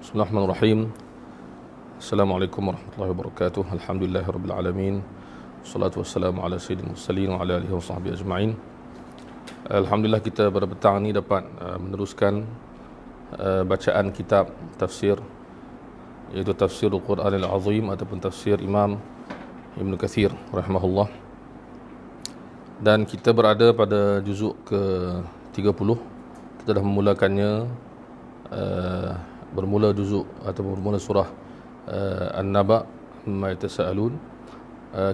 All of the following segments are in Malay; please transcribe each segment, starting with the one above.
Bismillahirrahmanirrahim. Assalamualaikum warahmatullahi wabarakatuh. Alhamdulillahirabbil alamin. Wassalatu wassalamu ala sayyidil mursalin wa ala alihi washabbihi ajma'in. Alhamdulillah kita pada petang ni dapat meneruskan bacaan kitab tafsir, iaitu Tafsirul Quranil Azim ataupun tafsir Imam Ibn Kathir rahimahullah. Dan kita berada pada juzuk ke-30. Kita dah memulakannya, bermula juzuk atau bermula surah An-Naba Amma Yatasaalun.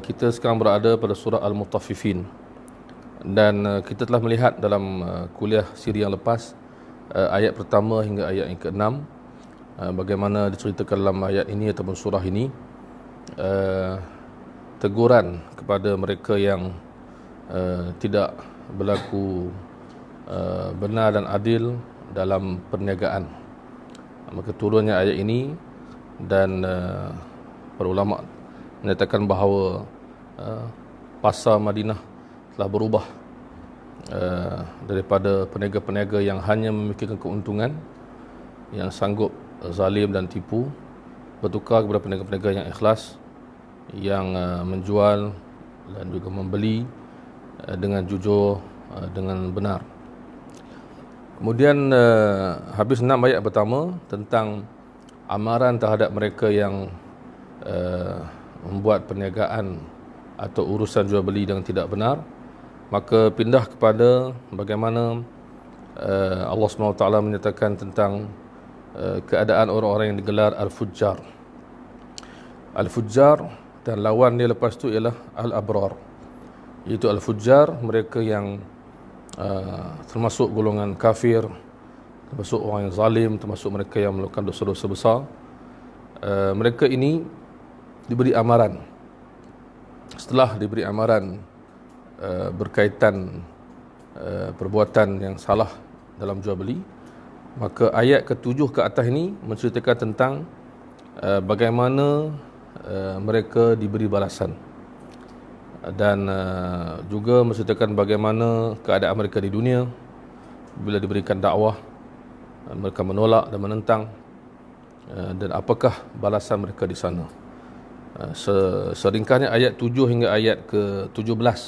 Kita sekarang berada pada surah Al-Mutaffifin. Dan kita telah melihat dalam kuliah siri yang lepas, ayat pertama hingga ayat yang ke-6, bagaimana diceritakan dalam ayat ini ataupun surah ini teguran kepada mereka yang tidak berlaku benar dan adil dalam perniagaan. Maka turunnya ayat ini dan para ulama menyatakan bahawa pasar Madinah telah berubah daripada peniaga-peniaga yang hanya memikirkan keuntungan, yang sanggup zalim dan tipu, bertukar kepada peniaga-peniaga yang ikhlas, yang menjual dan juga membeli dengan jujur, dengan benar. Kemudian habis 6 ayat pertama tentang amaran terhadap mereka yang membuat perniagaan atau urusan jual beli dengan tidak benar, maka pindah kepada bagaimana Allah SWT menyatakan tentang keadaan orang-orang yang digelar Al-Fujjar. Al-Fujjar dan lawan dia lepas tu ialah Al-Abrar, iaitu Al-Fujjar, mereka yang termasuk golongan kafir, termasuk orang yang zalim, termasuk mereka yang melakukan dosa-dosa besar. Mereka ini diberi amaran. Setelah diberi amaran berkaitan perbuatan yang salah dalam jual beli, maka ayat ke-7 ke atas ini menceritakan tentang bagaimana mereka diberi balasan, dan juga menceritakan bagaimana keadaan mereka di dunia bila diberikan dakwah, mereka menolak dan menentang, dan apakah balasan mereka di sana. Seringkasnya ayat 7 hingga ayat ke-17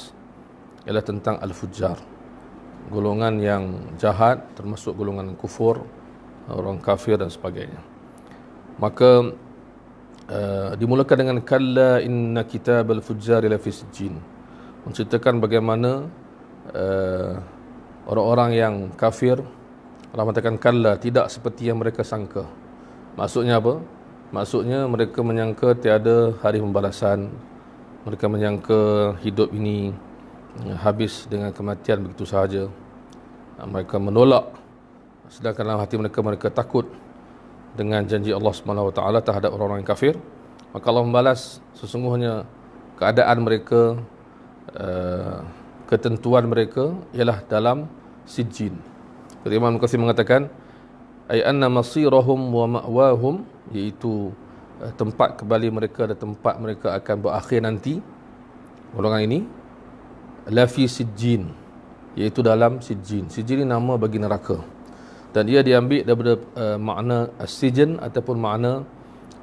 ialah tentang Al-Fujjar, golongan yang jahat, termasuk golongan kufur, orang kafir dan sebagainya. Maka dimulakan dengan kalla inna kitabal fujjari lafi sijjin, menceritakan bagaimana orang-orang yang kafir, Allah mengatakan kalla, tidak seperti yang mereka sangka. Maksudnya apa? Maksudnya mereka menyangka tiada hari pembalasan, mereka menyangka hidup ini habis dengan kematian begitu sahaja. Mereka menolak, sedangkan dalam hati mereka takut dengan janji Allah SWT terhadap orang-orang yang kafir. Maka Allah membalas sesungguhnya keadaan mereka, ketentuan mereka ialah dalam sijjin. Imam Al-Qassim mengatakan ay anna masirahum wa ma'wahum, iaitu tempat kembali mereka dan tempat mereka akan berakhir nanti, golongan ini lafi sijjin, iaitu dalam sijjin. Sijjin ini nama bagi neraka, dan ia diambil daripada makna as-sijin ataupun makna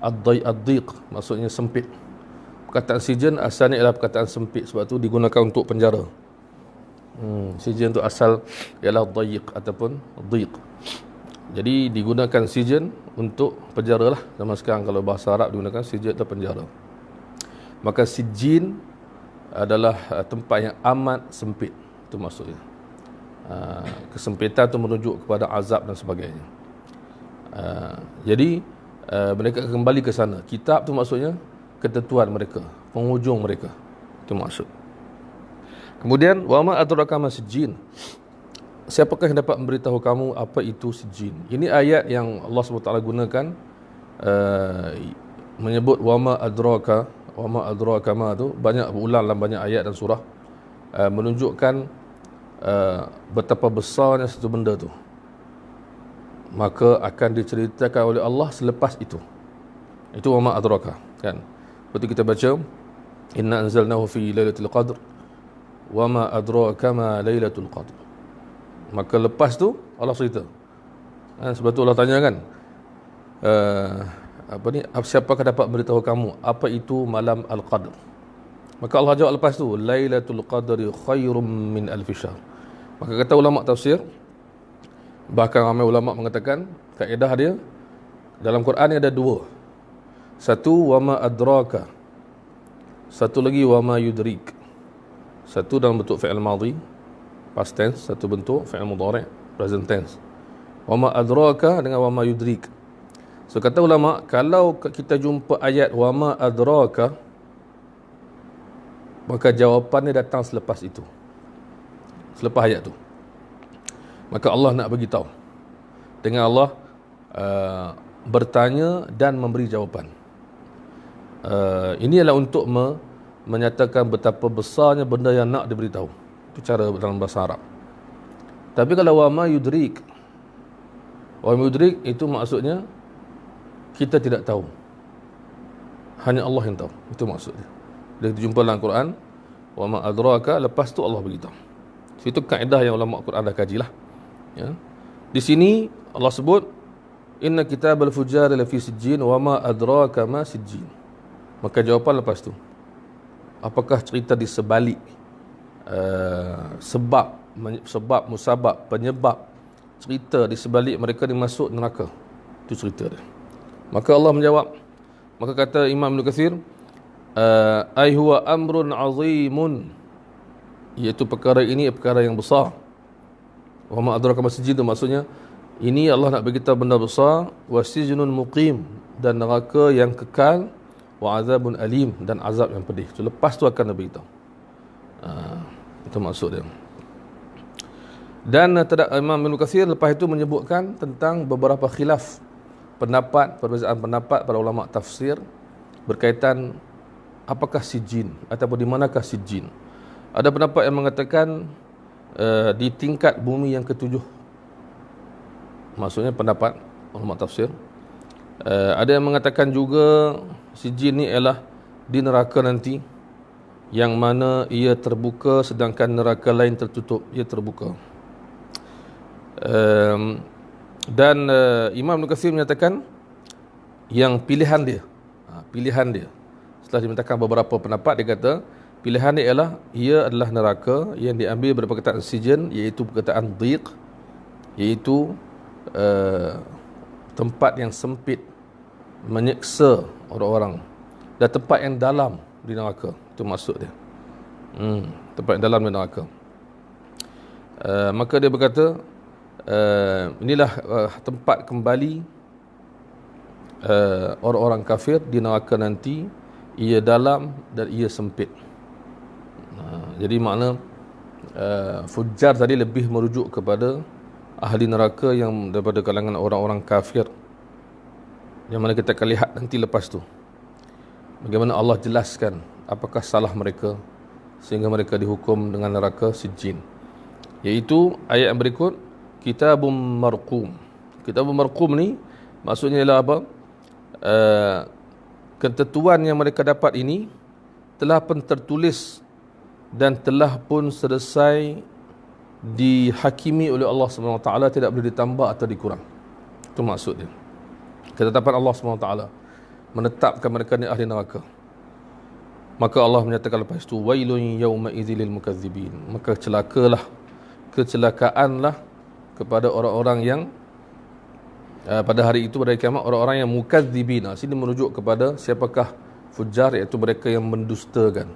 ad-dhiq, maksudnya sempit. Perkataan sijin asalnya ialah perkataan sempit, sebab tu digunakan untuk penjara. Sijin tu asal ialah dhiq ataupun dhiq. Jadi digunakan sijin untuk penjara lah. Zaman sekarang kalau bahasa Arab digunakan sijin atau penjara. Maka sijin adalah tempat yang amat sempit, itu maksudnya. Kesempitan itu merujuk kepada azab dan sebagainya. Jadi mereka kembali ke sana. Kitab tu maksudnya ketentuan mereka, penghujung mereka, itu maksud. Kemudian wa ma adraka ma sijjin, siapakah yang dapat memberitahu kamu apa itu sijjin. Ini ayat yang Allah SWT gunakan menyebut wa ma adraka ma tu banyak berulang dalam banyak ayat dan surah, menunjukkan betapa besarnya satu benda tu, maka akan diceritakan oleh Allah selepas itu. Itu wa ma adraka, kan? Seperti kita baca inna anzalnahu fi lailatul qadr wa ma adraka ma lailatul qadr. Maka lepas tu Allah cerita. Sebab tu Allah tanya kan, siapakah dapat beritahu kamu apa itu malam Al-Qadr? Maka Allah jawab lepas tu, Lailatul Qadri khairum min alfi syahr. Maka kata ulama tafsir, bahkan ramai ulama mengatakan kaedah dia dalam Quran ni ada dua. Satu, wama adraka. Satu lagi, wama yudrik. Satu dalam bentuk fi'il madhi, past tense. Satu bentuk fi'il mudhari', present tense. Wama adraka dengan wama yudrik. So kata ulama, kalau kita jumpa ayat wama adraka, maka jawapannya datang selepas itu, selepas ayat tu. Maka Allah nak bagi tahu dengan Allah bertanya dan memberi jawapan. Ini adalah untuk menyatakan betapa besarnya benda yang nak diberitahu. Itu cara dalam bahasa Arab. Tapi kalau wama yudrik itu maksudnya kita tidak tahu, hanya Allah yang tahu. Itu maksudnya. Dia jumpa dalam Quran, wa ma adraka, lepas tu Allah beritahu. Itu kaedah yang ulama Quran dah kajilah. Ya. Di sini Allah sebut inna kitabal fujjar lafi sijjin wa ma adraka ma sijjin. Maka jawapan lepas tu, apakah cerita di sebalik sebab musabab, penyebab cerita di sebalik mereka dimasuk neraka. Itu cerita dia. Maka Allah menjawab. Maka kata Imam Ibn Katsir, ai huwa amrun azimun, iaitu perkara ini perkara yang besar. Wa ma adraka masjid, maksudnya ini Allah nak beritahu benda besar. Wa sijnun muqim, dan neraka yang kekal. Wa azabun alim, dan azab yang pedih. So, lepas tu akan beritahu. Itu maksud dia. Dan Imam Ibn Katsir lepas itu menyebutkan tentang beberapa khilaf pendapat, perbezaan pendapat para ulama tafsir berkaitan apakah sijin ataupun di manakah sijin. Ada pendapat yang mengatakan di tingkat bumi yang ketujuh. Maksudnya pendapat ulama tafsir. Ada yang mengatakan juga sijin ni ialah di neraka nanti, yang mana ia terbuka sedangkan neraka lain tertutup, ia terbuka. Dan Imam Ibn Katsir menyatakan yang pilihan dia setelah dimintakan beberapa pendapat, dia kata pilihan dia ialah ia adalah neraka yang diambil daripada perkataan sijin, iaitu perkataan dhiq, iaitu tempat yang sempit, menyeksa orang-orang, dan tempat yang dalam di neraka. Itu maksud dia. Tempat yang dalam di neraka. Maka dia berkata inilah tempat kembali orang-orang kafir di neraka nanti, ia dalam dan ia sempit. Jadi makna fujjar tadi lebih merujuk kepada ahli neraka yang daripada kalangan orang-orang kafir, yang mana kita akan lihat nanti lepas tu bagaimana Allah jelaskan apakah salah mereka sehingga mereka dihukum dengan neraka sijjin. Iaitu ayat yang berikut, kitabum marqum. Kitabum marqum ni maksudnya ialah apa? Ketentuan yang mereka dapat ini telah pun tertulis dan telah pun selesai dihakimi oleh Allah SWT, tidak boleh ditambah atau dikurang. Itu maksud dia. Ketetapan Allah SWT menetapkan mereka ni ahli neraka. Maka Allah menyatakan lepas itu, wailun yawma idzil lil mukazzibin. Maka kecelakaanlah kepada orang-orang yang pada hari itu, pada hari kiamat, orang-orang yang mukazzibin. Sini merujuk kepada siapakah fujjar, iaitu mereka yang mendustakan,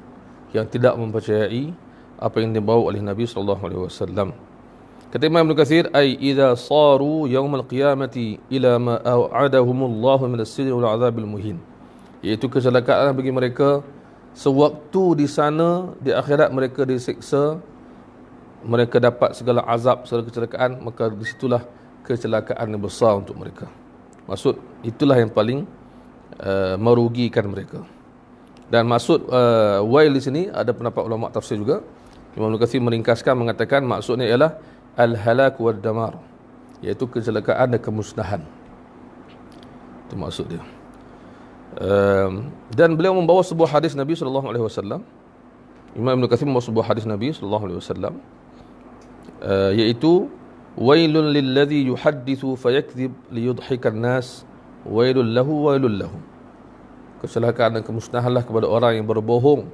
yang tidak mempercayai apa yang dibawa oleh Nabi SAW. Kata Imam Ibn Katsir, ai idza saru yaumal qiyamati ila ma a'adahumullahu min as-sijn wal 'adzabil muhin. Iaitu kecelakaan bagi mereka sewaktu di sana, di akhirat mereka disiksa, mereka dapat segala azab, segala kecelakaan, maka di situlah kecelakaan yang besar untuk mereka. Maksud itulah yang paling merugikan mereka. Dan maksud wail di sini ada pendapat ulama tafsir juga. Imam Ibn Katsir meringkaskan mengatakan maksudnya ialah al-halak wad damar, iaitu kecelakaan dan kemusnahan. Itu maksud dia. Dan beliau membawa sebuah hadis Nabi SAW. Imam Ibn Katsir membawa sebuah hadis Nabi SAW, iaitu wailun lilladhi yuhaddithu fayakdzib liyudhikan nas wailul lahu. Kecelakaan dan kemusnahanlah kepada orang yang berbohong,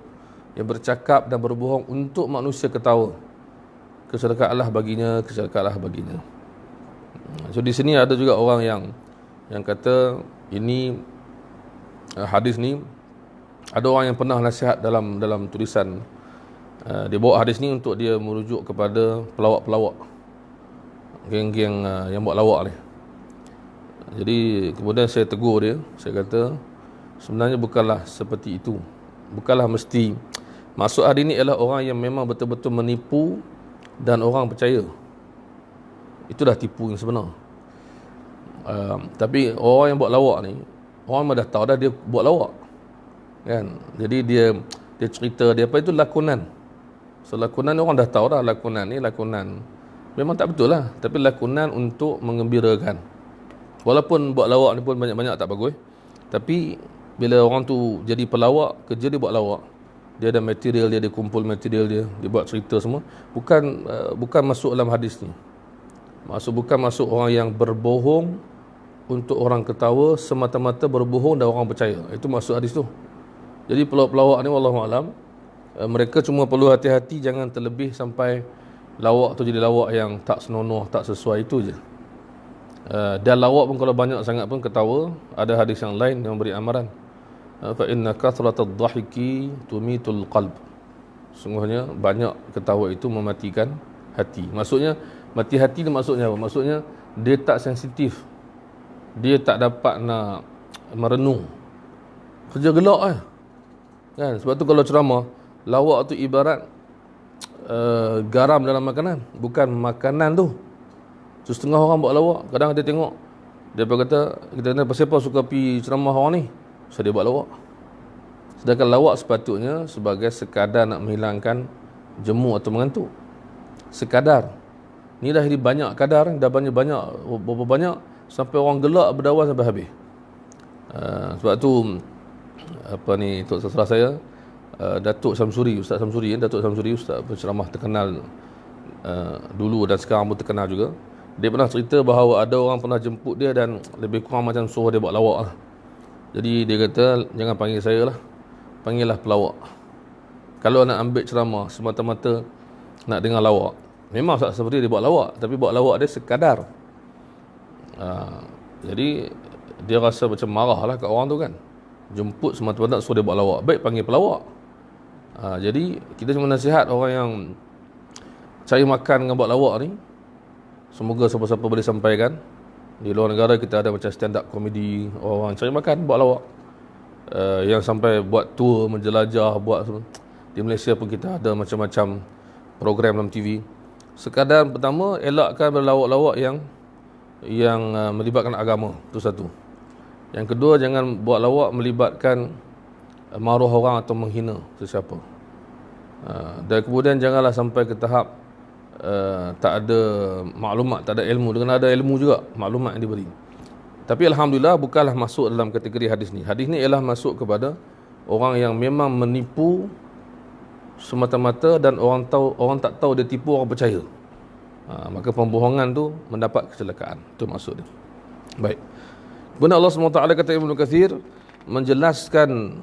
yang bercakap dan berbohong untuk manusia ketawa. Kecelakaanlah baginya, kecelakaanlah baginya. So di sini ada juga orang yang kata ini hadis ni, ada orang yang pernah nasihat dalam tulisan, dia bawa hadis ni untuk dia merujuk kepada pelawak-pelawak, geng-geng yang buat lawak ni. Jadi kemudian saya tegur dia, saya kata sebenarnya bukanlah seperti itu. Bukanlah mesti. Maksud hadis ni ialah orang yang memang betul-betul menipu dan orang percaya. Itu dah tipu yang sebenar. Tapi orang yang buat lawak ni, orang memang dah tahu dah dia buat lawak, kan? Jadi dia cerita dia apa itu lakonan. So lakonan ni orang dah tahu dah, lakonan ni lakonan memang tak betul lah, tapi lakonan untuk mengembirakan. Walaupun buat lawak ni pun banyak-banyak tak bagus, tapi bila orang tu jadi pelawak, kerja dia buat lawak, dia ada material dia kumpul material dia buat cerita semua, bukan masuk dalam hadis ni. Bukan masuk orang yang berbohong untuk orang ketawa, semata-mata berbohong dan orang percaya. Itu maksud hadis tu. Jadi pelawak-pelawak ni wallahualam, mereka cuma perlu hati-hati jangan terlebih sampai lawak tu jadi lawak yang tak senonoh, tak sesuai, itu je. Dan lawak pun kalau banyak sangat pun ketawa, ada hadis yang lain yang beri amaran, fa inna kathratad dhahiki tumitul qalb. Sungguhnya banyak ketawa itu mematikan hati. Maksudnya mati hati ni maksudnya apa? Maksudnya dia tak sensitif, dia tak dapat nak merenung, kerja gelak kan. Sebab tu kalau ceramah, lawak tu ibarat garam dalam makanan, bukan makanan tu. So, setengah orang buat lawak, kadang dia tengok, dia kata, kita tanya siapa suka pergi ceramah orang ni, so dia buat lawak. Sedangkan lawak sepatutnya sebagai sekadar nak menghilangkan jemu atau mengantuk, sekadar. Ni dah jadi banyak kadar, dah banyak berapa banyak sampai orang gelak berdawan sampai habis. Sebab tu Tok Sasra saya, Datuk Samsuri, Ustaz Samsuri, Datuk Samsuri, Ustaz penceramah terkenal dulu dan sekarang pun terkenal juga. Dia pernah cerita bahawa ada orang pernah jemput dia dan lebih kurang macam suruh dia buat lawak lah. Jadi dia kata, jangan panggil saya lah, panggillah pelawak. Kalau nak ambil ceramah semata-mata nak dengar lawak, memang seperti dia buat lawak, tapi buat lawak dia sekadar. Jadi dia rasa macam marah lah kat orang tu kan, jemput semata-mata suruh dia buat lawak, baik panggil pelawak. Jadi kita cuma nasihat orang yang cari makan dengan buat lawak ni, semoga siapa-siapa boleh sampaikan. Di luar negara kita ada macam stand up comedy, orang cari makan buat lawak, yang sampai buat tour menjelajah, buat semua. Di Malaysia pun kita ada macam-macam program dalam TV. Sekadar pertama, elakkan berlawak-lawak yang melibatkan agama, itu satu. Yang kedua, jangan buat lawak melibatkan maruah orang atau menghina sesiapa. Dan kemudian janganlah sampai ke tahap tak ada maklumat, tak ada ilmu. Dengan ada ilmu juga maklumat yang diberi. Tapi alhamdulillah bukanlah masuk dalam kategori hadis ni. Hadis ni ialah masuk kepada orang yang memang menipu semata-mata dan orang tak tahu dia tipu, orang percaya. Maka pembohongan tu mendapat kecelakaan. Itu maksud dia. Baik. Kemudian Allah SWT kata Ibnu Katsir menjelaskan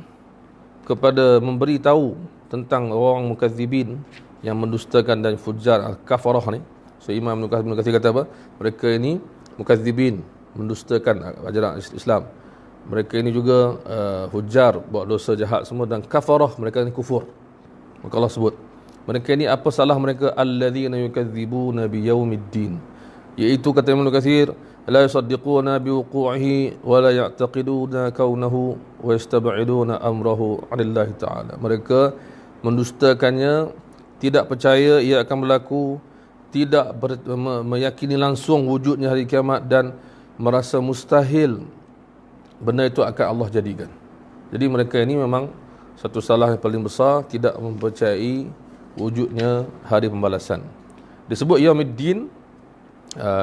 kepada, memberi tahu tentang orang mukadzibin yang mendustakan dan fujar, kafarah ni. So Imam Ibnu Katsir kata apa? Mereka ini mukadzibin, mendustakan ajaran Islam. Mereka ini juga hujar, buat dosa jahat semua, dan kafarah, mereka ini kufur. Maka Allah sebut mereka ini apa salah mereka? Alladzina yukadzibuna biyaumiddin, iaitu kata Ibnu Katsir, la yusaddiquna biwuqu'ihi wa la ya'taqiduna kaunahu wa yastab'iduna amrahu 'anillahi ta'ala. Mereka mendustakannya, tidak percaya ia akan berlaku, tidak meyakini langsung wujudnya hari kiamat, dan merasa mustahil benda itu akan Allah jadikan. Jadi mereka ini memang satu salah yang paling besar, tidak mempercayai wujudnya hari pembalasan. Disebut Yaumiddin,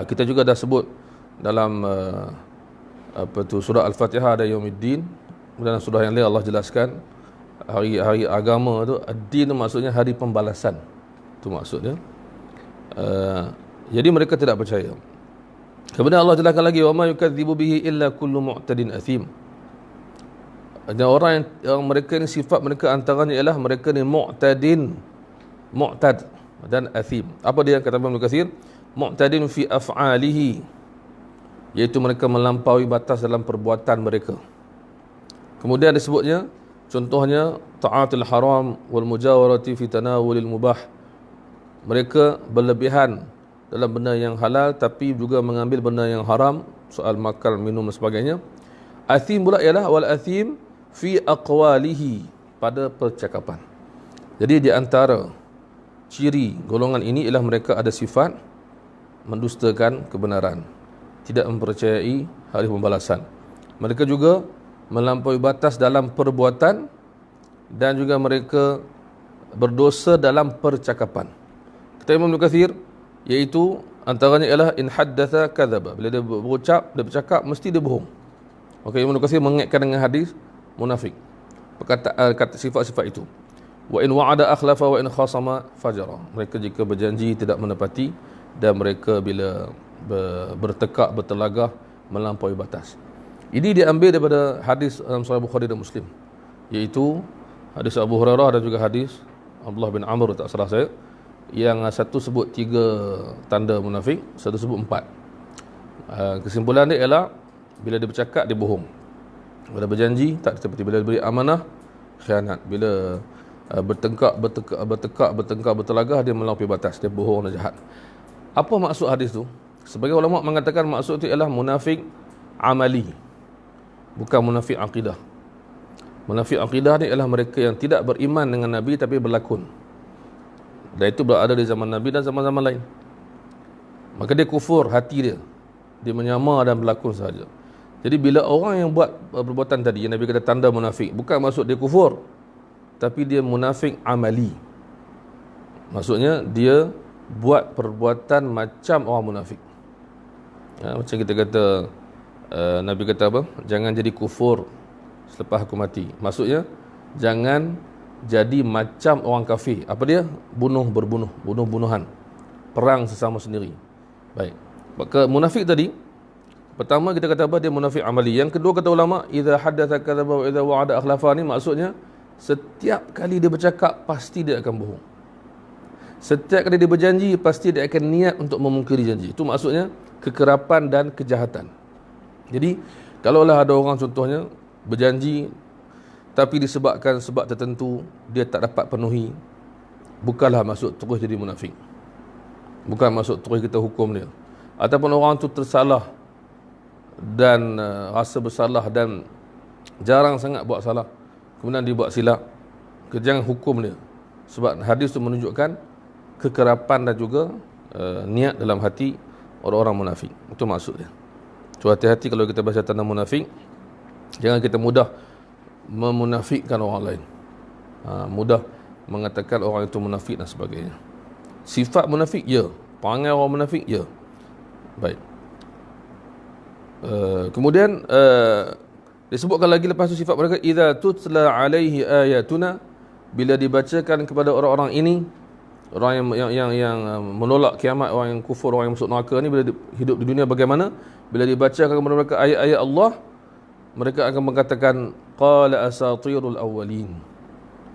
kita juga dah sebut dalam surah Al-Fatihah ada Yaumiddin. Dalam surah yang lain Allah jelaskan hari agama tu, ad-din maksudnya hari pembalasan. Itu maksudnya. Jadi mereka tidak percaya. Kemudian Allah jelaskan lagi, wa ma yukadzibu bihi illa kullu mu'tadin athim. Dan orang yang mereka ni sifat mereka antaranya ialah mereka ni mu'tad dan athim. Apa dia kata Ibnu Katsir? Mu'tadin fi af'alihi, iaitu mereka melampaui batas dalam perbuatan mereka. Kemudian disebutnya contohnya ta'atul haram wal mujawarati fi tanawulil mubah. Mereka berlebihan dalam benda yang halal tapi juga mengambil benda yang haram, soal makan, minum dan sebagainya. Athim pula ialah wal athim fi aqwalihi, pada percakapan. Jadi di antara ciri golongan ini ialah mereka ada sifat mendustakan kebenaran, tidak mempercayai hari pembalasan. Mereka juga melampaui batas dalam perbuatan dan juga mereka berdosa dalam percakapan. Kata Imam Ibn Katsir, iaitu antaranya ialah in haddatha kadzaba, bila dia dia bercakap mesti dia bohong. Maka Imam Ibn Katsir mengaitkan dengan hadis munafik, kata sifat-sifat itu. Wa in wa'ada akhlafa wa in khasama fajara. Mereka jika berjanji tidak menepati, dan mereka bila bertekak, bertelagah, melampaui batas. Ini diambil daripada hadis dalam Sahih Bukhari dan Muslim, iaitu hadis Abu Hurairah dan juga hadis Abdullah bin Amr, tak salah saya, yang satu sebut 3 tanda munafik, satu sebut 4. Kesimpulan dia ialah bila dia bercakap dia bohong, bila berjanji tak ditepati, bila beri amanah khianat, bila bertekak, bertelagah, dia melampaui batas, dia bohong dan jahat. Apa maksud hadis tu? Sebagai ulama mengatakan maksud itu ialah munafik amali, bukan munafik akidah. Munafik akidah ni ialah mereka yang tidak beriman dengan Nabi tapi berlakon. Dan itu berada di zaman Nabi dan zaman-zaman lain. Maka dia kufur hati dia, dia menyamar dan berlakon sahaja. Jadi bila orang yang buat perbuatan tadi, yang Nabi kata tanda munafik, bukan maksud dia kufur, tapi dia munafik amali. Maksudnya dia buat perbuatan macam orang munafik. Macam kita kata, Nabi kata apa? Jangan jadi kufur selepas aku mati. Maksudnya jangan jadi macam orang kafir. Apa dia? Bunuh-bunuhan, perang sesama sendiri. Baik. Maka munafik tadi, pertama kita kata apa? Dia munafik amali. Yang kedua kata ulama, idza haddatsa kadzaba wa idza wa'ada akhlafa, ni maksudnya setiap kali dia bercakap pasti dia akan bohong. Setiap kali dia berjanji pasti dia akan niat untuk memungkiri janji. Itu maksudnya kekerapan dan kejahatan. Jadi kalaulah ada orang contohnya berjanji tapi disebabkan sebab tertentu dia tak dapat penuhi, bukanlah maksud terus jadi munafik. Bukan maksud terus kita hukum dia. Ataupun orang tu tersalah dan rasa bersalah dan jarang sangat buat salah, kemudian dia buat silap, jangan hukum dia. Sebab hadis tu menunjukkan kekerapan dan juga niat dalam hati orang-orang munafik. Itu maksud dia. So hati-hati kalau kita baca tanda munafik, jangan kita mudah memunafikkan orang lain, mudah mengatakan orang itu munafik dan sebagainya. Sifat munafik, ya. Perangai orang munafik, ya. Baik. Kemudian disebutkan lagi lepas tu sifat mereka, idza tutla alaihi ayatuna, bila dibacakan kepada orang-orang ini, orang yang menolak kiamat, orang yang kufur, orang yang masuk neraka ni, bila hidup di dunia bagaimana? Bila dibacakan kepada mereka ayat-ayat Allah, mereka akan mengatakan qala asatirul awwalin.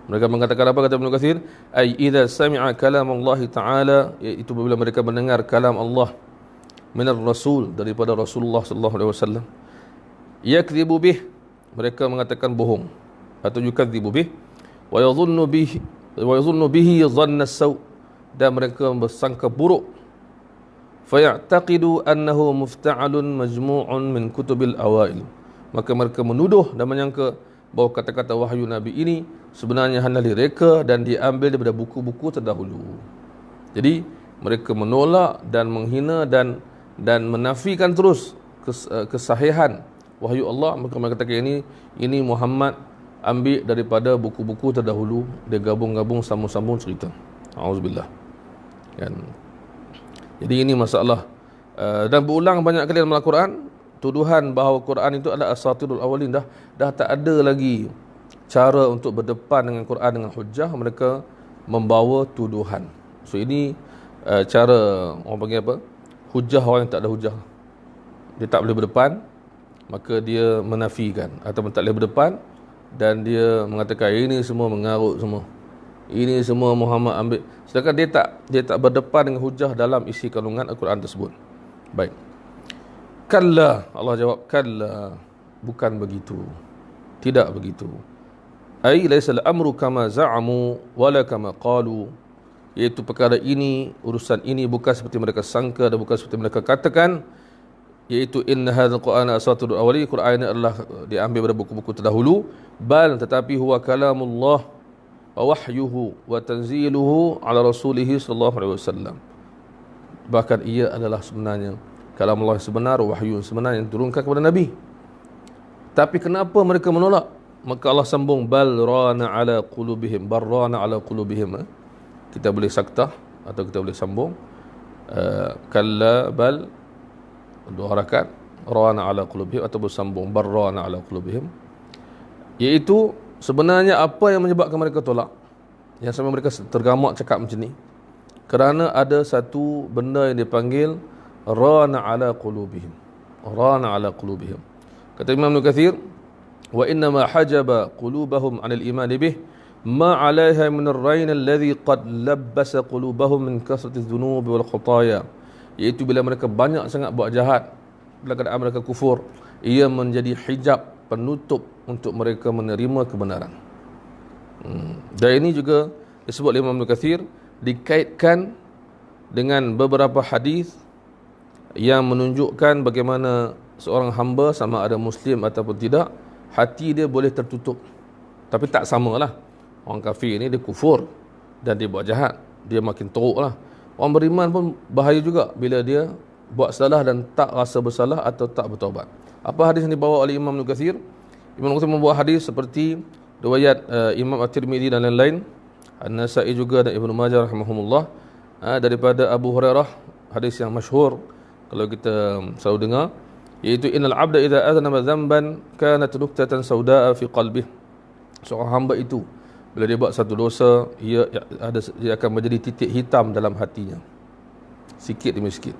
Mereka mengatakan apa, kata Ibnu Katsir? Ai idza sami'a kalam Allah Ta'ala, iaitu bila mereka mendengar kalam Allah, minar rasul, daripada Rasulullah sallallahu alaihi wasallam, yakdzibu bih, mereka mengatakan bohong atau yukadzibu bih, wa yadhunnu bihi dhanna saw, dan mereka bersangka buruk, fayattaqidu annahu mufta'alun majmu'un min kutubil awail, maka mereka menuduh dan menyangka bahawa kata-kata wahyu Nabi ini sebenarnya hanyalah direka dan diambil daripada buku-buku terdahulu. Jadi mereka menolak dan menghina dan menafikan terus kesahihan wahyu Allah. Maka mereka katakan ini Muhammad ambil daripada buku-buku terdahulu, dia gabung-gabung, sambung-sambung cerita. Auzubillah. Kan? Jadi ini masalah, dan berulang banyak kali dalam Al-Quran, tuduhan bahawa Quran itu adalah asatirul awalin. Dah tak ada lagi cara untuk berdepan dengan Quran dengan hujah, mereka membawa tuduhan. So ini cara orang panggil apa? Hujah orang yang tak ada hujah. dia tak boleh berdepan, maka dia menafikan ataupun tak boleh berdepan, dan dia mengatakan ini semua mengarut semua, ini semua Muhammad ambil, sedangkan dia tak berdepan dengan hujah dalam isi kandungan Al-Quran tersebut. Baik. Kalla, Allah jawab, kalla, bukan begitu, tidak begitu. Ai laisa al-amru kama za'amu wala kama qalu, iaitu perkara ini, urusan ini bukan seperti mereka sangka dan bukan seperti mereka katakan, iaitu inna hadzal qur'ana asatirul awwalin, Quran ini adalah diambil dari buku-buku terdahulu, bal, tetapi huwa kalamullah wa wahyuhu wa tanziluhu ala rasulih sallallahu alaihi wasallam, bahkan ia adalah sebenarnya kalamullah sebenar, wahyu sebenar yang turunkan kepada Nabi. Tapi kenapa mereka menolak? Maka Allah sambung, bal rana ala qulubihim, barrana ala qulubihim. Kita boleh saktah atau kita boleh sambung, kalla bal, dua harakat, rana ala qulubihim, atau bersambung barrana ala qulubihim, iaitu sebenarnya apa yang menyebabkan mereka tolak, yang sampai mereka tergamak cakap macam ni, kerana ada satu benda yang dipanggil rana ala qulubihim, rana ala qulubihim. Kata Imam Ibn Kathir, wa inna ma hajaba qulubahum 'anil iman bih ma 'alaiha min ar-rayn alladhi qad labbasa qulubahum min kasrati adh-dhunub wal khataaya, iaitu bila mereka banyak sangat buat jahat, bila keadaan mereka kufur, ia menjadi hijab, penutup untuk mereka menerima kebenaran. Dan ini juga disebut oleh Imam Ibn Kathir, dikaitkan dengan beberapa hadis yang menunjukkan bagaimana seorang hamba, sama ada Muslim ataupun tidak, hati dia boleh tertutup. Tapi tak samalah. Orang kafir ni dia kufur dan dia buat jahat, dia makin teruk lah. Orang beriman pun bahaya juga bila dia buat salah dan tak rasa bersalah atau tak bertaubat. Apa hadis yang dibawa oleh Imam Ibn Kathir? Imam Ibn Kathir membawa hadis seperti riwayat Imam At-Tirmidzi dan lain-lain, An-Nasa'i juga dan Ibnu Majah rahimahumullah, daripada Abu Hurairah, hadis yang masyhur kalau kita selalu dengar, iaitu innal abda idza aznaba dhanban kanat nuktatan saudaa fi qalbih. Seorang hamba itu bila dia buat satu dosa, ia akan menjadi titik hitam dalam hatinya, sikit demi sikit.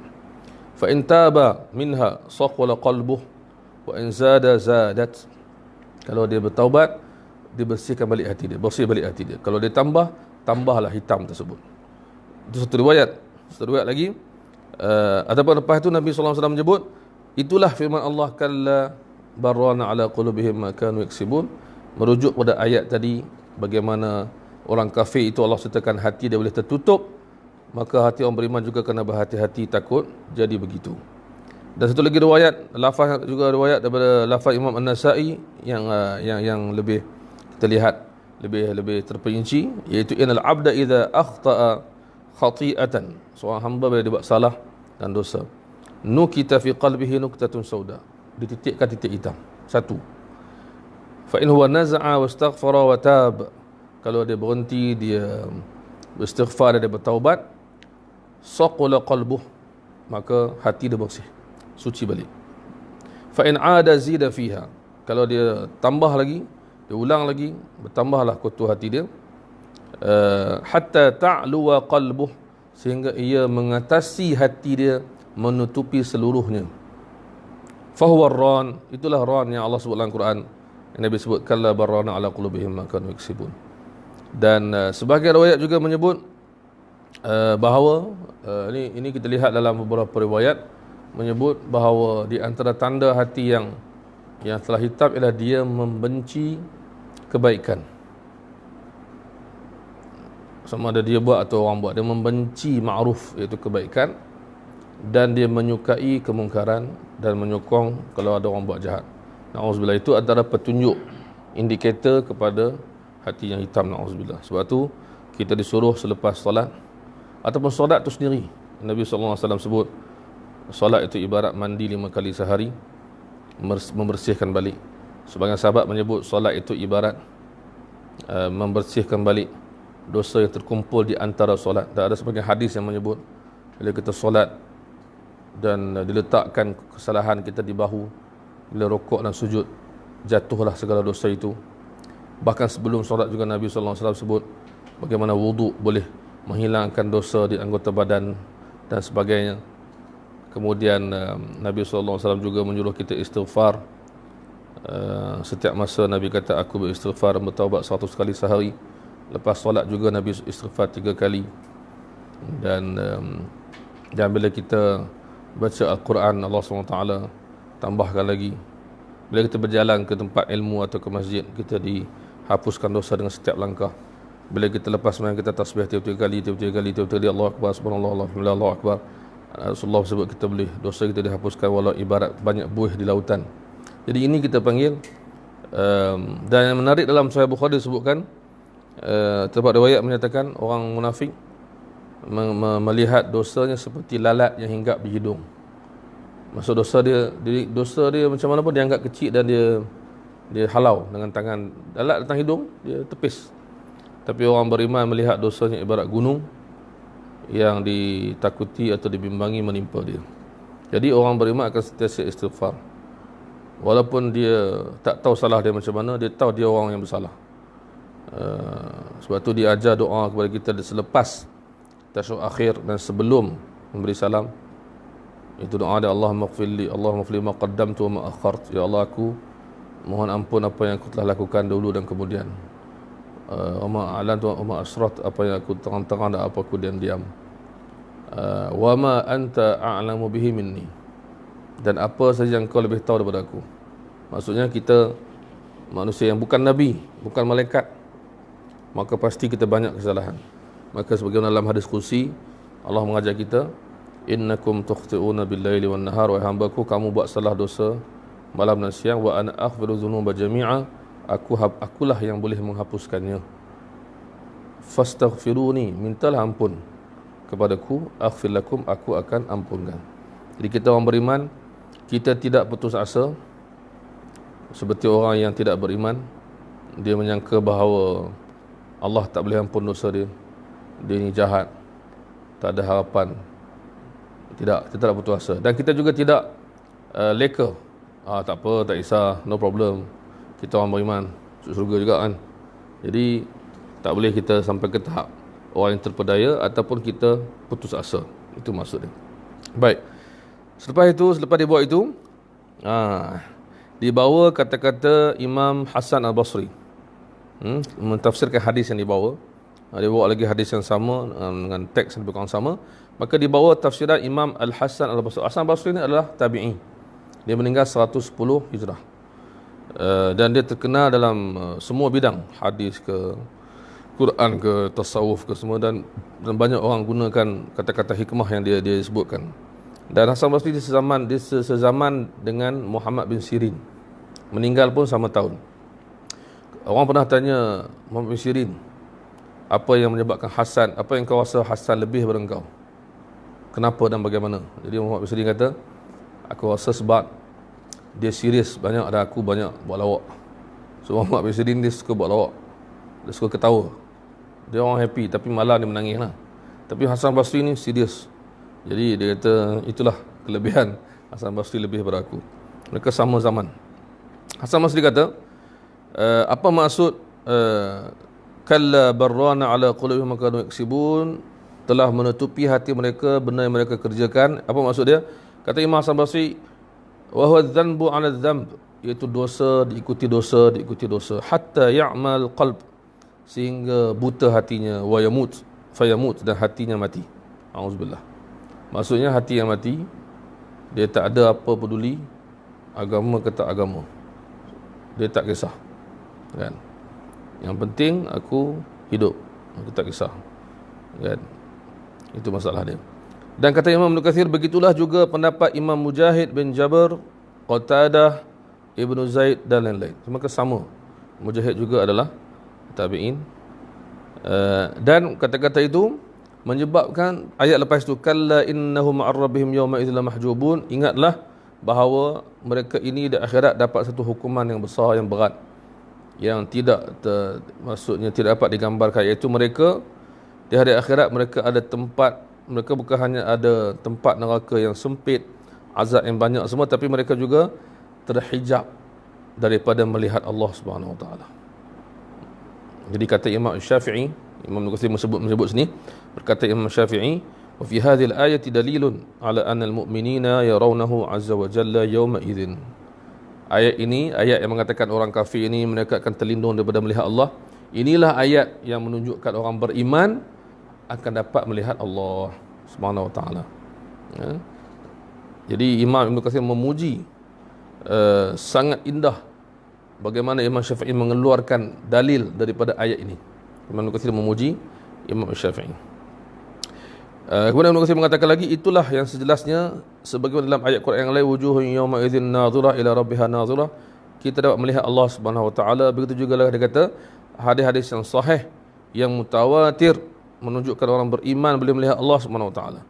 Fa in taba minha saqala qalbuh wa in zada zadat. Kalau dia bertaubat, dia bersihkan balik hati dia, bersih balik hati dia. Kalau dia tambahlah hitam tersebut. Itu satu riwayat. Satu riwayat lagi, ataupun lepas itu Nabi SAW menyebut, itulah firman Allah, kalla barrana ala qulubihim ma kanu yaksibun, merujuk pada ayat tadi, bagaimana orang kafir itu Allah sertakan hati dia boleh tertutup, maka hati orang beriman juga kena berhati-hati, takut jadi begitu. Dan satu lagi riwayat, lafaz juga riwayat daripada lafaz Imam An-Nasa'i yang lebih kita lihat lebih terperinci, iaitu innal abda idza akhta'a khati'atan, seorang hamba bila dia buat salah dan dosa, nukita fi qalbihi nuktatun sauda, dititikkan titik hitam satu. Fa in huwa naza'a wastaghfara wa tab, kalau dia berhenti, dia beristighfar dan dia bertaubat, saqala qalbuh, maka hati dia bersih, suci balik. Fa in 'ada zida fiha, kalau dia tambah lagi, dia ulang lagi, bertambahlah kotor hati dia, hatta ta'luwa qalbuh, sehingga ia mengatasi hati dia, menutupi seluruhnya. Fahuwa ran, itulah ran yang Allah sebut dalam Quran, yang Nabi sebut kalla barrana ala qulubihim ma kanu yaksibun. Dan sebagai riwayat juga menyebut bahawa ini kita lihat dalam beberapa riwayat menyebut bahawa di antara tanda hati yang telah hitam ialah dia membenci kebaikan, sama ada dia buat atau orang buat. Dia membenci ma'ruf, iaitu kebaikan, dan dia menyukai kemungkaran dan menyokong kalau ada orang buat jahat. Na'udzubillah, itu antara petunjuk, indikator kepada hati yang hitam, na'udzubillah. Sebab tu kita disuruh selepas solat ataupun solat tu sendiri, Nabi SAW sebut solat itu ibarat mandi 5 kali sehari, membersihkan balik. Sebagian sahabat menyebut solat itu ibarat membersihkan balik dosa yang terkumpul di antara solat. Dan ada sebagian hadis yang menyebut bila kita solat dan diletakkan kesalahan kita di bahu, bila rokok dan sujud, jatuhlah segala dosa itu. Bahkan sebelum solat juga Nabi SAW sebut bagaimana wuduk boleh menghilangkan dosa di anggota badan dan sebagainya. Kemudian Nabi SAW juga menyuruh kita istighfar. Setiap masa Nabi kata aku beristighfar, bertaubat 100 kali sehari. Lepas solat juga Nabi istighfar 3 kali. Dan bila kita baca Al-Quran, Allah SWT tambahkan lagi. Bila kita berjalan ke tempat ilmu atau ke masjid, kita dihapuskan dosa dengan setiap langkah. Bila kita lepas sembahyang, kita tasbih tiap-tiap kali, Allah Akbar, subhanallah, alhamdulillah, Allah Akbar. Rasulullah sebut kita boleh, dosa kita dihapuskan walau ibarat banyak buih di lautan. Jadi ini kita panggil dan yang menarik dalam Sahih Bukhari disebutkan, terdapat riwayat menyatakan orang munafik melihat dosanya seperti lalat yang hinggap di hidung. Maksud dosa dia macam mana pun dia anggap kecil dan dia halau dengan tangan. Lalat datang hidung, dia tepis. Tapi orang beriman melihat dosanya ibarat gunung yang ditakuti atau dibimbangi menimpa dia. Jadi orang beriman akan sentiasa istighfar. Walaupun dia tak tahu salah dia macam mana, dia tahu dia orang yang bersalah. Sebab tu dia ajar doa kepada kita selepas tasyahud akhir dan sebelum memberi salam. Itu doa dia, Allahumma ighfirli, Allahumma ighfirli ma qaddamtu wa ma akhart. Ya Allah, aku mohon ampun apa yang aku telah lakukan dulu dan kemudian. Wa ma a'lantu wa ma asrat, apa yang aku terang-terang dan apa aku diam-diam. Wa ma anta a'lamu bihi minni, dan apa saja yang kau lebih tahu daripada aku. Maksudnya kita manusia yang bukan nabi, bukan malaikat, maka pasti kita banyak kesalahan. Maka sebagaimana dalam hadis kursi, Allah mengajar kita, innakum tukhti'una bil-laili wan-nahar, wahai hamba-Ku, kamu buat salah dosa malam dan siang, wa ana aghfiru dzunuba jami'a, akulah yang boleh menghapuskannya. Fastaghfiruni, mintalah ampun kepadaku, aghfir lakum, aku akan ampunkan. Jadi kita orang beriman, kita tidak putus asa seperti orang yang tidak beriman. Dia menyangka bahawa Allah tak boleh ampun dosa dia, dia ni jahat, tak ada harapan. Tidak, kita tak putus asa. Dan kita juga tidak leka. Tak apa, tak kisah, no problem, kita orang beriman, surga juga kan. Jadi tak boleh kita sampai ke tahap orang yang terpedaya ataupun kita putus asa. Itu maksud dia. Baik, selepas dia buat itu, dibawa kata-kata Imam Hasan Al-Basri, mentafsirkan hadis yang dibawa. Dia bawa lagi hadis yang sama dengan teks yang lebih kurang sama. Maka dibawa tafsiran Imam Al-Hasan Al-Basri. Hasan Al-Basri ni adalah tabi'i. Dia meninggal 110 Hijrah. Dan dia terkenal dalam semua bidang, hadis ke Quran ke tasawuf ke semua, dan banyak orang gunakan kata-kata hikmah yang dia sebutkan. Dan Hasan Basri dia sezaman dengan Muhammad bin Sirin. Meninggal pun sama tahun. Orang pernah tanya Muhammad bin Sirin, apa yang menyebabkan Hasan, apa yang kau rasa Hasan lebih daripada engkau? Kenapa dan bagaimana? Jadi Muhammad bin Sirin kata, aku rasa sebab dia serius banyak dan aku banyak buat lawak. So Muhammad bin Sirin dia suka buat lawak, dia suka ketawa, dia orang happy tapi malam dia menangis lah. Tapi Hasan Basri ni serius. Jadi dia kata itulah kelebihan Hasan Basri lebih daripada aku. Mereka sama zaman. Hasan Basri kata, apa maksud kalla barrana ala qulubihim ma kanu yaksibun, telah menutupi hati mereka benda yang mereka kerjakan. Apa maksud dia? Kata Imam Hasan Basri, wa huwa dzanbu 'ala dzanb, iaitu dosa diikuti dosa hatta ya'mal qalb, sehingga buta hatinya, wa yamut fayamut, dan hatinya mati. Auzubillah. Maksudnya hati yang mati, dia tak ada apa peduli agama ke tak agama, dia tak kisah kan. Yang penting aku hidup, aku tak kisah kan. Itu masalah dia. Dan kata Imam Ibn Katsir, begitulah juga pendapat Imam Mujahid bin Jabr, Qatadah, Ibnu Zaid dan lain-lain. Maka sama, Mujahid juga adalah tabi'in. Dan kata-kata itu menyebabkan ayat lepas itu, kalla innahum ma'ar rabbihim yawma idzil mahjubun, ingatlah bahawa mereka ini di akhirat dapat satu hukuman yang besar, yang berat, yang maksudnya tidak dapat digambarkan, iaitu mereka di hari akhirat mereka ada tempat, mereka bukan hanya ada tempat neraka yang sempit, azab yang banyak semua, tapi mereka juga terhijab daripada melihat Allah Subhanahu Wa Taala. Jadi kata Imam Syafi'i, Imam Nuqasim menyebut sini, berkata Imam Syafi'i, Wa fi hadhihi al-ayati dalilun ala anna al-mu'minina yarawnahu 'azza wa jalla yawma idzin. Ayat ini, ayat yang mengatakan orang kafir ini mereka akan terlindung daripada melihat Allah. Inilah ayat yang menunjukkan orang beriman akan dapat melihat Allah Subhanahu wa taala. Ya. Jadi Imam Ibn Katsir memuji sangat indah bagaimana Imam Syafi'i mengeluarkan dalil daripada ayat ini. Imam Ibn Katsir memuji Imam Syafi'i. Kemudian Ibn Katsir mengatakan lagi, itulah yang sejelasnya sebagaimana dalam ayat Quran yang lain, wujuhun yawma idzin nadhirah ila rabbiha nadhirah, kita dapat melihat Allah Subhanahu wa taala. Begitu juga lah dia kata hadis-hadis yang sahih yang mutawatir menunjukkan orang beriman boleh melihat Allah Subhanahu wa taala.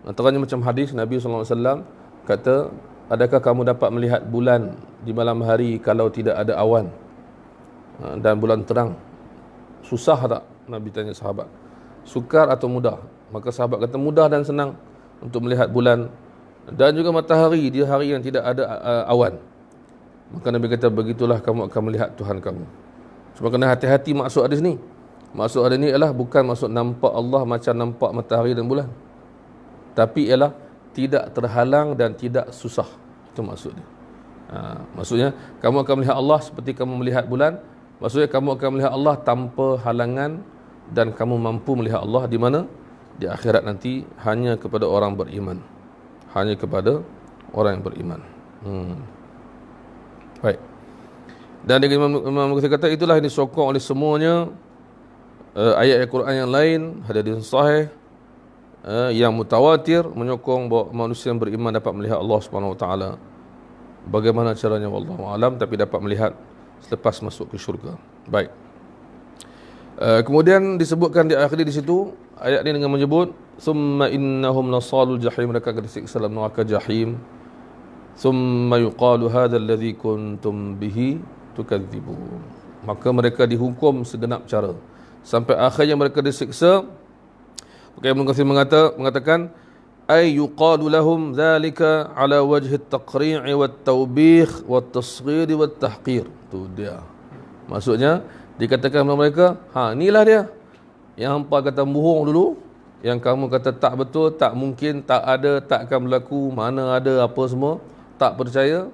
Antaranya macam hadis Nabi sallallahu alaihi wasallam kata, adakah kamu dapat melihat bulan di malam hari kalau tidak ada awan dan bulan terang? Susah tak? Nabi tanya sahabat. Sukar atau mudah? Maka sahabat kata mudah dan senang untuk melihat bulan dan juga matahari di hari yang tidak ada awan. Maka Nabi kata, begitulah kamu akan melihat Tuhan kamu. Cuma kena hati-hati maksud hadis ni. Maksud hadis ni ialah bukan maksud nampak Allah macam nampak matahari dan bulan, tapi ialah tidak terhalang dan tidak susah. Itu maksud dia. Maksudnya kamu akan melihat Allah seperti kamu melihat bulan. Maksudnya kamu akan melihat Allah tanpa halangan dan kamu mampu melihat Allah di mana? Di akhirat nanti, hanya kepada orang beriman. Hanya kepada orang yang beriman. Baik. Dan Imam Ghazali kata itulah yang disokong oleh semuanya ayat Al-Quran yang lain, hadis sahih yang mutawatir menyokong bahawa manusia yang beriman dapat melihat Allah Subhanahu wa taala. Bagaimana caranya wallahu alam, tapi dapat melihat selepas masuk ke syurga. Baik. Kemudian disebutkan di akhir di situ ayat ini dengan menyebut summa innahum lasalul jahim, mereka akan disiksa dalam neraka jahim. Summa yuqalu hadzal ladzi kuntum bihi tukadzibun, maka mereka dihukum segenap cara sampai akhirnya mereka disiksa. Maka Ibn Katsir mengatakan ay yuqalu lahum dzalika ala wajhi at-taqri' wat-tawbikh wat-tasghir wat-tahqir. Tu dia. Maksudnya dikatakan kepada mereka, inilah dia yang hampa kata bohong dulu, yang kamu kata tak betul, tak mungkin, tak ada, takkan berlaku, mana ada apa semua, tak percaya,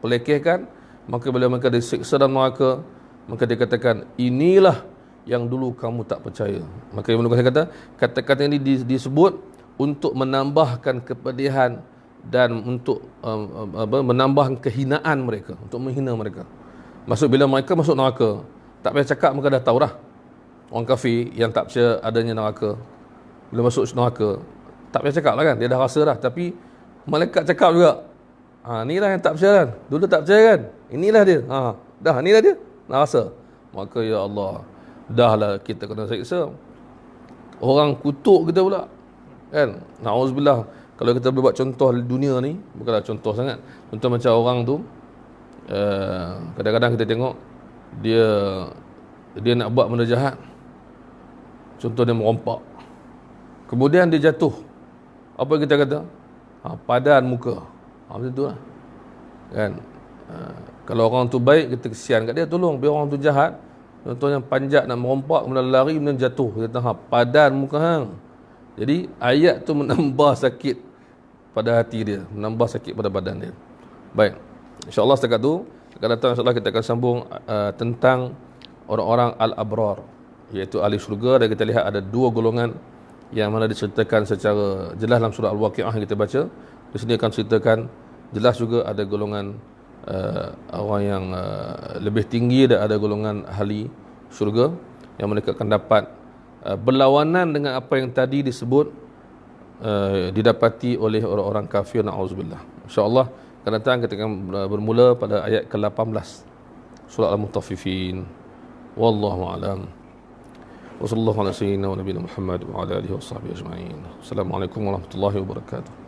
pelekehkan. Maka bila mereka disiksa dalam neraka, maka dikatakan inilah yang dulu kamu tak percaya. Maka Ibn Katsir kata, kata-kata ini disebut untuk menambahkan kepedihan dan untuk menambahkan kehinaan mereka, untuk menghina mereka. Maksud bila mereka masuk neraka, tak payah cakap, mereka dah tahu dah. Orang kafir yang tak percaya adanya neraka, bila masuk neraka, tak payah cakap lah kan, dia dah rasa dah. Tapi malaikat cakap juga, inilah yang tak percaya kan, dulu tak percaya kan, inilah dia, dah inilah dia, nak rasa. Maka ya Allah, dahlah kita kena siksa. Orang kutuk kita pula kan, na'udzubillah. Kalau kita buat contoh di dunia ni, bukanlah contoh sangat, contoh macam orang tu, kadang-kadang kita tengok dia nak buat benda jahat. Contoh dia merompak, kemudian dia jatuh, apa kita kata? Padan muka. Macam tu lah kan. Kalau orang tu baik, kita kesian kat dia, tolong. Biar orang tu jahat, contohnya panjat nak merompak, kemudian lari, kemudian jatuh, kita kata padan muka hang. Jadi ayat tu menambah sakit pada hati dia, menambah sakit pada badan dia. Baik, InsyaAllah setakat tu. Akan datang insyaAllah kita akan sambung tentang orang-orang al-abrar, iaitu ahli syurga. Dan kita lihat ada dua golongan yang mana diceritakan secara jelas dalam surah Al-Waqi'ah yang kita baca. Di sini akan ceritakan jelas juga ada golongan orang yang lebih tinggi, dan ada golongan ahli syurga yang mereka akan dapat berlawanan dengan apa yang tadi disebut didapati oleh orang-orang kafir, na'udzubillah. InsyaAllah akan datang kita akan bermula pada ayat ke-18 surah Al-Mutaffifin. Wallahu a'lam. Wa sallallahu ala sayyidina wa nabiyina Muhammad wa ala alihi wa sahbihi ajma'in. Assalamualaikum warahmatullahi wabarakatuh.